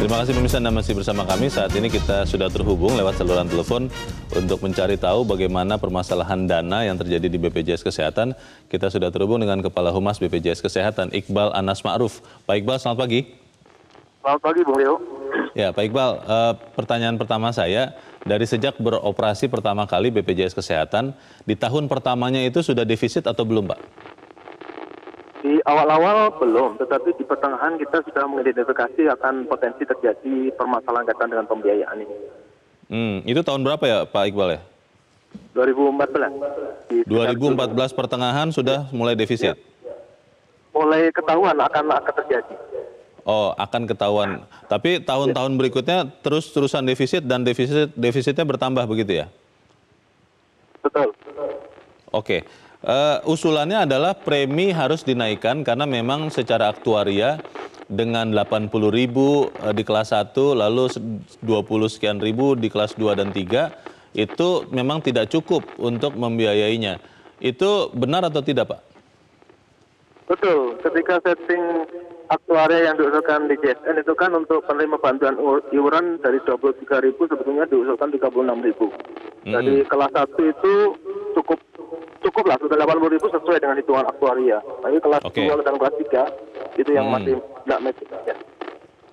Terima kasih pemirsa Anda masih bersama kami. Saat ini kita sudah terhubung lewat saluran telepon untuk mencari tahu bagaimana permasalahan dana yang terjadi di BPJS Kesehatan. Kita sudah terhubung dengan Kepala Humas BPJS Kesehatan, Iqbal Anas Ma'ruf. Pak Iqbal, selamat pagi. Selamat pagi, Bung Leo. Ya, Pak Iqbal, pertanyaan pertama saya, dari sejak beroperasi pertama kali BPJS Kesehatan, di tahun pertamanya itu sudah defisit atau belum, Pak? Di awal-awal belum, tetapi di pertengahan kita sudah mengidentifikasi akan potensi terjadi permasalahan kaitan dengan pembiayaan ini. Itu tahun berapa ya, Pak Iqbal ya? 2014. 2014 pertengahan sudah mulai defisit? Ya. Mulai ketahuan akan terjadi. Oh, akan ketahuan. Tapi tahun-tahun berikutnya terus-terusan defisit dan defisitnya bertambah begitu ya? Betul. Oke. Usulannya adalah premi harus dinaikkan karena memang secara aktuaria dengan 80.000 di kelas 1 lalu 20 sekian ribu di kelas 2 dan 3 itu memang tidak cukup untuk membiayainya. Itu benar atau tidak, Pak? Betul. Ketika setting aktuaria yang diusulkan di JSN itu kan untuk penerima bantuan iuran dari 23.000 sebetulnya diusulkan 36.000. Jadi kelas 1 itu cukup lah, sudah 80.000 sesuai dengan hitungan aktuaria. Tapi kelas 2 dan kelas 3 itu yang masih tidak match. Ya.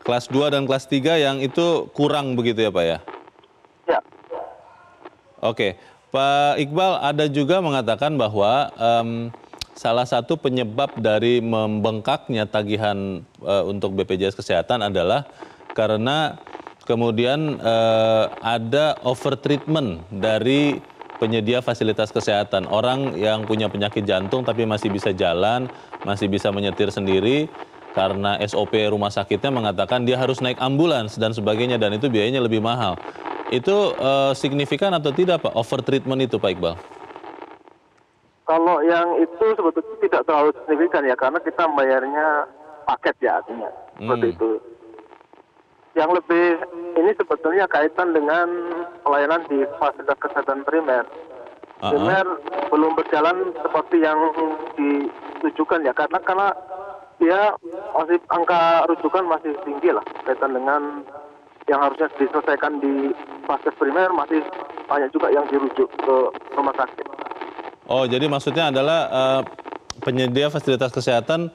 Kelas 2 dan kelas 3 yang itu kurang begitu ya, Pak ya? Ya. Oke. Pak Iqbal, ada juga mengatakan bahwa salah satu penyebab dari membengkaknya tagihan untuk BPJS Kesehatan adalah karena kemudian ada overtreatment dari penyedia fasilitas kesehatan. Orang yang punya penyakit jantung tapi masih bisa jalan, masih bisa menyetir sendiri, karena SOP rumah sakitnya mengatakan dia harus naik ambulans dan sebagainya, dan itu biayanya lebih mahal. Itu signifikan atau tidak, Pak, overtreatment itu, Pak Iqbal? Kalau yang itu sebetulnya tidak terlalu signifikan ya, karena kita membayarnya paket ya artinya. Seperti itu. Yang lebih ini sebetulnya kaitan dengan pelayanan di fasilitas kesehatan primer. Primer belum berjalan seperti yang ditujukan ya, karena dia masih angka rujukan masih tinggi lah kaitan dengan yang harusnya diselesaikan di fasilitas primer, masih banyak juga yang dirujuk ke rumah sakit. Oh, jadi maksudnya adalah penyedia fasilitas kesehatan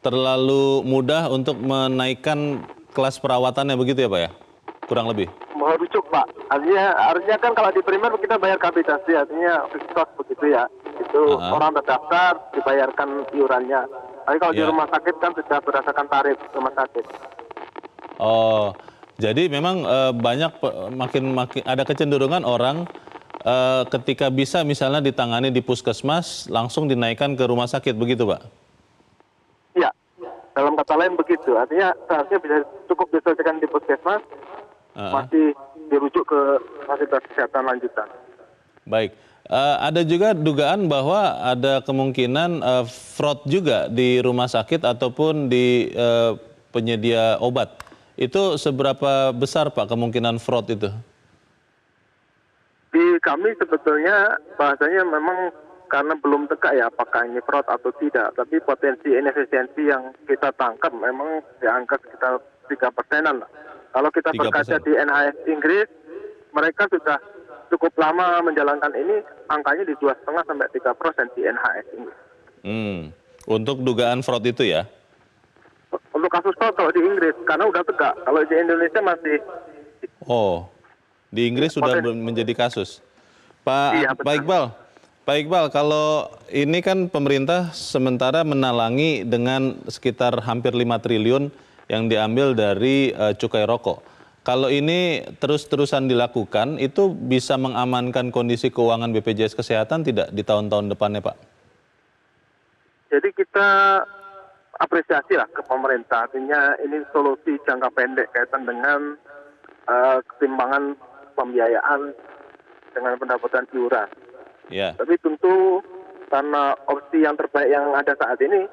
terlalu mudah untuk menaikkan kelas perawatannya begitu ya, Pak ya? Kurang lebih? Merujuk, Pak. Artinya kan kalau di primer kita bayar kapitasi, artinya fixed cost begitu ya. Itu orang terdaftar, dibayarkan iurannya. Tapi kalau di rumah sakit kan sudah berdasarkan tarif rumah sakit. Oh, jadi memang makin ada kecenderungan orang ketika bisa misalnya ditangani di puskesmas, langsung dinaikkan ke rumah sakit, begitu, Pak? Iya, dalam kata lain begitu. Artinya seharusnya bisa cukup diselesaikan di puskesmas, masih dirujuk ke fasilitas kesehatan lanjutan. Baik, ada juga dugaan bahwa ada kemungkinan fraud juga di rumah sakit ataupun di penyedia obat. Itu seberapa besar, Pak, kemungkinan fraud itu? Di kami sebetulnya bahasanya memang karena belum tegak ya apakah ini fraud atau tidak, tapi potensi inefisiensi yang kita tangkap memang di angka sekitar 3%-an lah. Kalau kita berkaca di NHS Inggris, mereka sudah cukup lama menjalankan ini, angkanya di 2,5 sampai 3% di NHS Inggris. Untuk dugaan fraud itu ya? Untuk kasus fraud kalau di Inggris, karena udah tegak. Kalau di Indonesia masih... Oh, di Inggris sudah menjadi kasus. Pak Iqbal, kalau ini kan pemerintah sementara menalangi dengan sekitar hampir 5 triliun yang diambil dari cukai rokok. Kalau ini terus-terusan dilakukan, itu bisa mengamankan kondisi keuangan BPJS Kesehatan tidak di tahun-tahun depannya, Pak? Jadi kita apresiasi lah ke pemerintah. Artinya ini solusi jangka pendek kaitan dengan ketimbangan pembiayaan dengan pendapatan iuran. Ya. Tapi tentu karena opsi yang terbaik yang ada saat ini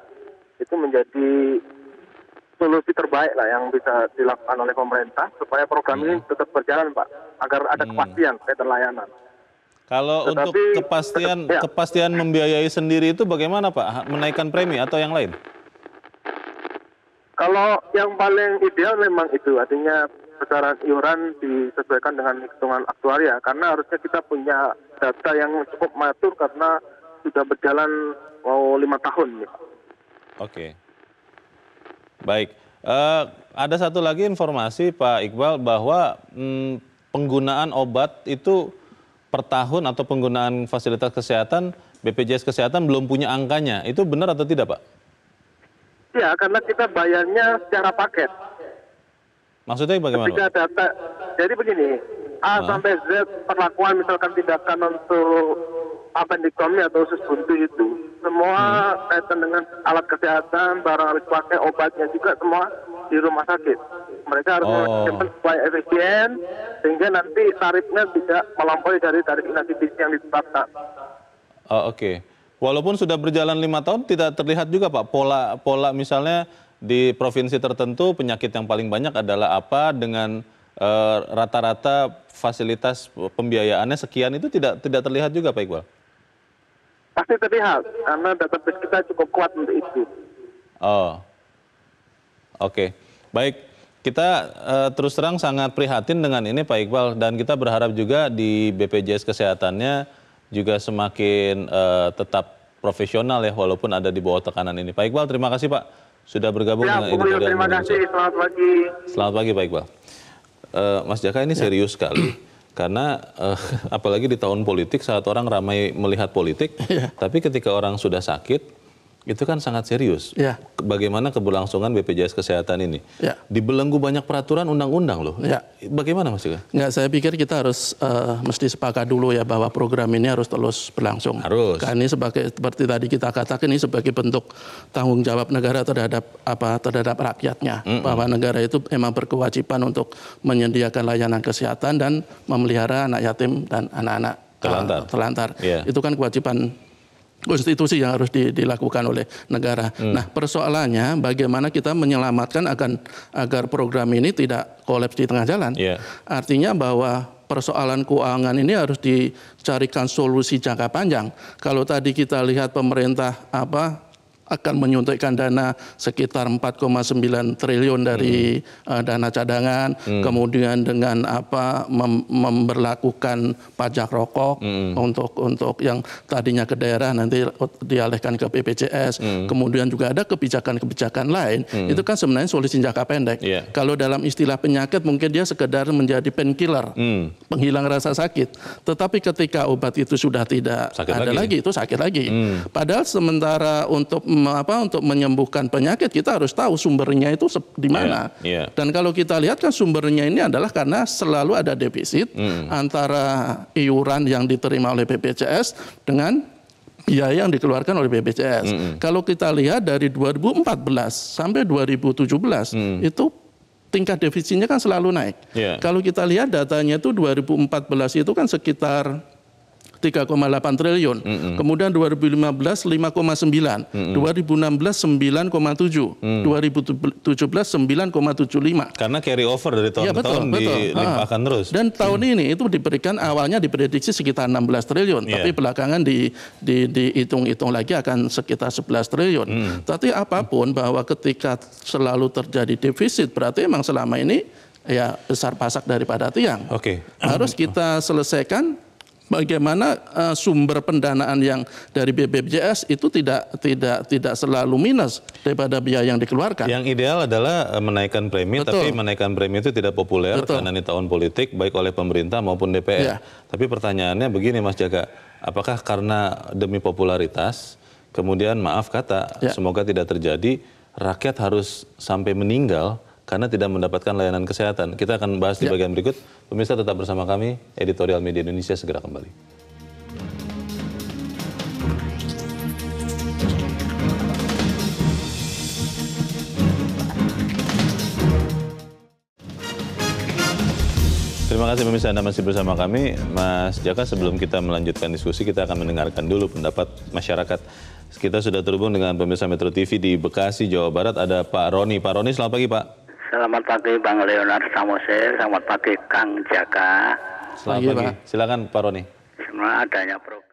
itu menjadi solusi terbaik lah yang bisa dilakukan oleh pemerintah supaya program ini tetap berjalan, Pak, agar ada kepastian kaitan layanan. Kalau untuk kepastian membiayai sendiri itu bagaimana, Pak? Menaikkan premi atau yang lain? Kalau yang paling ideal memang itu, artinya besaran iuran disesuaikan dengan hitungan aktuaria, karena harusnya kita punya data yang cukup matur karena sudah berjalan mau 5 tahun. Ya. Oke. Baik. Ada satu lagi informasi Pak Iqbal bahwa penggunaan obat itu per tahun atau penggunaan fasilitas kesehatan BPJS Kesehatan belum punya angkanya. Itu benar atau tidak, Pak? Ya, karena kita bayarnya secara paket. Maksudnya bagaimana, Ketika Pak? data, jadi begini, A sampai Z perlakuan misalkan tindakan untuk appendektomi atau usus buntu itu, semua kaitan dengan alat kesehatan, barang harus pakai, obatnya juga semua di rumah sakit. Mereka harus melakukan supaya efisien, sehingga nanti tarifnya tidak melampaui dari tarif inasi yang ditetapkan. Oh, oke. Walaupun sudah berjalan 5 tahun, tidak terlihat juga Pak pola misalnya di provinsi tertentu penyakit yang paling banyak adalah apa dengan rata-rata fasilitas pembiayaannya sekian, itu tidak terlihat juga Pak Iqbal? Pasti terlihat, karena database kita cukup kuat untuk itu. Oh, oke. Baik, kita terus terang sangat prihatin dengan ini Pak Iqbal, dan kita berharap juga di BPJS Kesehatannya juga semakin tetap profesional ya, walaupun ada di bawah tekanan ini. Pak Iqbal, terima kasih Pak sudah bergabung Ya, dengan editorial terima kasih. Selamat pagi. Selamat pagi Pak Iqbal. Mas Jaka, ini serius sekali. Karena apalagi di tahun politik saat orang ramai melihat politik, tapi ketika orang sudah sakit, itu kan sangat serius. Bagaimana keberlangsungan BPJS Kesehatan ini? Dibelenggu banyak peraturan undang-undang loh. Bagaimana Mas Jaka? Nggak, saya pikir kita harus mesti sepakat dulu ya bahwa program ini harus terus berlangsung. Harus. Karena ini seperti tadi kita katakan, ini sebagai bentuk tanggung jawab negara terhadap rakyatnya. Bahwa negara itu memang berkewajiban untuk menyediakan layanan kesehatan dan memelihara anak yatim dan anak-anak telantar. Itu kan kewajiban konstitusi yang harus dilakukan oleh negara. Nah, persoalannya bagaimana kita menyelamatkan agar program ini tidak kolaps di tengah jalan. Artinya bahwa persoalan keuangan ini harus dicarikan solusi jangka panjang. Kalau tadi kita lihat pemerintah akan menyuntikkan dana sekitar 4,9 triliun dari dana cadangan, kemudian dengan memberlakukan pajak rokok untuk yang tadinya ke daerah nanti dialihkan ke BPJS, kemudian juga ada kebijakan-kebijakan lain, itu kan sebenarnya solusi jangka pendek. Kalau dalam istilah penyakit mungkin dia sekedar menjadi painkiller, penghilang rasa sakit, tetapi ketika obat itu sudah tidak ada lagi, itu sakit lagi. Padahal sementara untuk menyembuhkan penyakit kita harus tahu sumbernya itu di mana. Dan kalau kita lihat kan sumbernya ini adalah karena selalu ada defisit antara iuran yang diterima oleh BPJS dengan biaya yang dikeluarkan oleh BPJS. Kalau kita lihat dari 2014 sampai 2017 itu tingkat defisitnya kan selalu naik. Kalau kita lihat datanya itu 2014 itu kan sekitar 3,8 triliun, kemudian 2015 5,9, 2016 9,7, 2017 9,75. Karena carry over dari tahun ke tahun dilimpahkan terus. Dan tahun ini itu diberikan awalnya diprediksi sekitar 16 triliun, tapi belakangan dihitung-hitung lagi akan sekitar 11 triliun. Tapi apapun bahwa ketika selalu terjadi defisit berarti memang selama ini ya besar pasak daripada tiang. Harus kita selesaikan. Bagaimana sumber pendanaan yang dari BPJS itu tidak selalu minus daripada biaya yang dikeluarkan. Yang ideal adalah menaikkan premi, tapi menaikkan premi itu tidak populer karena ini tahun politik baik oleh pemerintah maupun DPR. Tapi pertanyaannya begini Mas Jaka, apakah karena demi popularitas, kemudian maaf kata, semoga tidak terjadi, rakyat harus sampai meninggal karena tidak mendapatkan layanan kesehatan? Kita akan bahas di bagian berikut. Pemirsa tetap bersama kami, Editorial Media Indonesia segera kembali. Terima kasih pemirsa, Anda masih bersama kami. Mas Jaka, sebelum kita melanjutkan diskusi, kita akan mendengarkan dulu pendapat masyarakat. Kita sudah terhubung dengan pemirsa Metro TV di Bekasi, Jawa Barat. Ada Pak Roni. Pak Roni, selamat pagi Pak. Selamat pagi Bang Leonard Samosir, selamat pagi Kang Jaka. Selamat pagi. Silakan Pak Roni. Sebenarnya adanya program